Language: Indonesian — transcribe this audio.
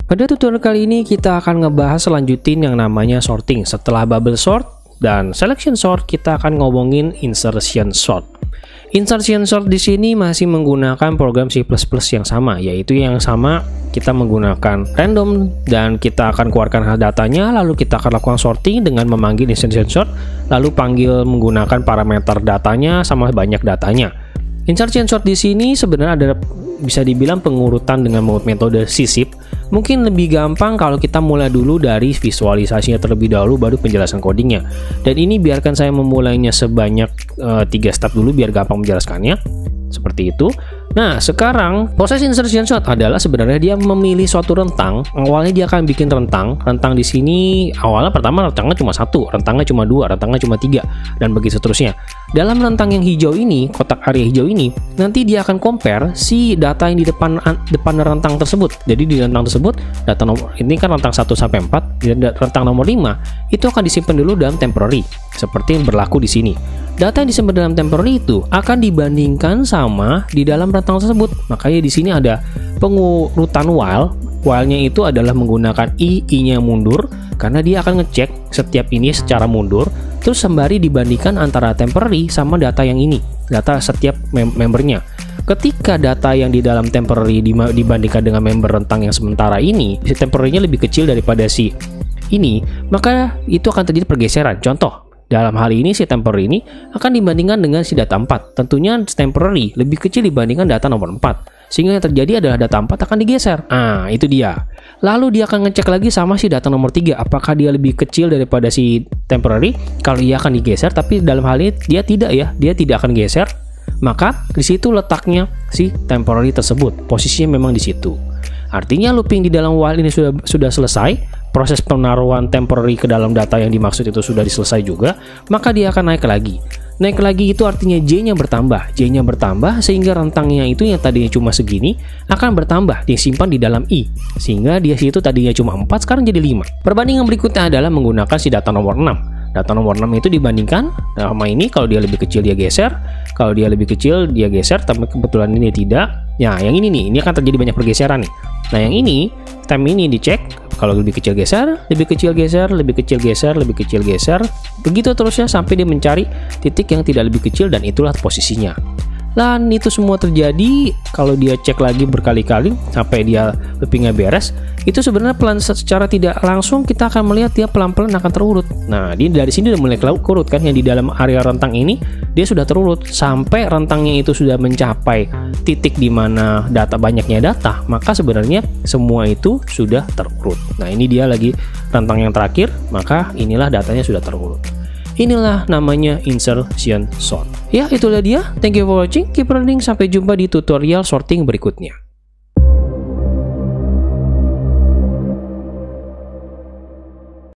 Pada tutorial kali ini kita akan ngebahas selanjutin yang namanya sorting. Setelah bubble sort dan selection sort, kita akan ngomongin insertion sort. Insertion sort di sini masih menggunakan program C++ yang sama, yaitu yang sama kita menggunakan random dan kita akan keluarkan datanya, lalu kita akan lakukan sorting dengan memanggil insertion sort, lalu panggil menggunakan parameter datanya sama banyak datanya. Insertion sort di sini sebenarnya ada bisa dibilang pengurutan dengan metode sisip. Mungkin lebih gampang kalau kita mulai dulu dari visualisasinya terlebih dahulu baru penjelasan codingnya. Dan ini biarkan saya memulainya sebanyak 3 step dulu biar gampang menjelaskannya. Seperti itu. Nah, sekarang proses insertion sort adalah sebenarnya dia memilih suatu rentang. Awalnya dia akan bikin rentang. Rentang di sini awalnya pertama rentangnya cuma 1, rentangnya cuma 2, rentangnya cuma 3 dan begitu seterusnya. Dalam rentang yang hijau ini, kotak area hijau ini, nanti dia akan compare si data yang di depan rentang tersebut. Jadi di rentang tersebut, data nomor ini kan rentang 1 sampai 4, dan rentang nomor 5 itu akan disimpan dulu dalam temporary, seperti yang berlaku di sini. Data yang disimpan dalam temporary itu akan dibandingkan sama di dalam rentang tersebut. Makanya di sini ada pengurutan while. While-nya itu adalah menggunakan i-nya mundur karena dia akan ngecek setiap ini secara mundur, terus sembari dibandingkan antara temporary sama data yang ini, data setiap membernya. Ketika data yang di dalam temporary dibandingkan dengan member rentang yang sementara ini, si temporary-nya lebih kecil daripada si ini, maka itu akan terjadi pergeseran. Contoh, dalam hal ini si temporary ini akan dibandingkan dengan si data 4. Tentunya temporary lebih kecil dibandingkan data nomor 4. Sehingga yang terjadi adalah data 4 akan digeser. Nah, itu dia. Lalu dia akan ngecek lagi sama si data nomor 3. Apakah dia lebih kecil daripada si temporary? Kalau ia akan digeser, tapi dalam hal ini dia tidak ya. Dia tidak akan geser. Maka di situ letaknya si temporary tersebut. Posisinya memang di situ. Artinya looping di dalam while ini sudah selesai. Proses penaruhan temporary ke dalam data yang dimaksud itu sudah selesai juga, maka dia akan naik lagi. Naik lagi itu artinya J-nya bertambah. J-nya bertambah sehingga rentangnya itu yang tadinya cuma segini akan bertambah, disimpan di dalam I. Sehingga dia situ tadinya cuma 4, sekarang jadi 5. Perbandingan berikutnya adalah menggunakan si data nomor 6. Data nomor 6 itu dibandingkan sama ini, kalau dia lebih kecil dia geser, kalau dia lebih kecil dia geser, tapi kebetulan ini tidak. Ya, yang ini nih, ini akan terjadi banyak pergeseran nih. Nah, yang ini, time ini dicek, kalau lebih kecil geser, lebih kecil geser, lebih kecil geser, lebih kecil geser, begitu terusnya sampai dia mencari titik yang tidak lebih kecil dan itulah posisinya. Dan itu semua terjadi kalau dia cek lagi berkali-kali sampai dia loopingnya beres. Itu sebenarnya pelan secara tidak langsung kita akan melihat dia pelan-pelan akan terurut. Nah, dari sini udah mulai kurut kan, yang di dalam area rentang ini dia sudah terurut sampai rentangnya itu sudah mencapai titik di mana data banyaknya data, maka sebenarnya semua itu sudah terurut. Nah, ini dia lagi rentang yang terakhir, maka inilah datanya sudah terurut. Inilah namanya insertion sort. Ya, itulah dia. Thank you for watching. Keep learning. Sampai jumpa di tutorial sorting berikutnya.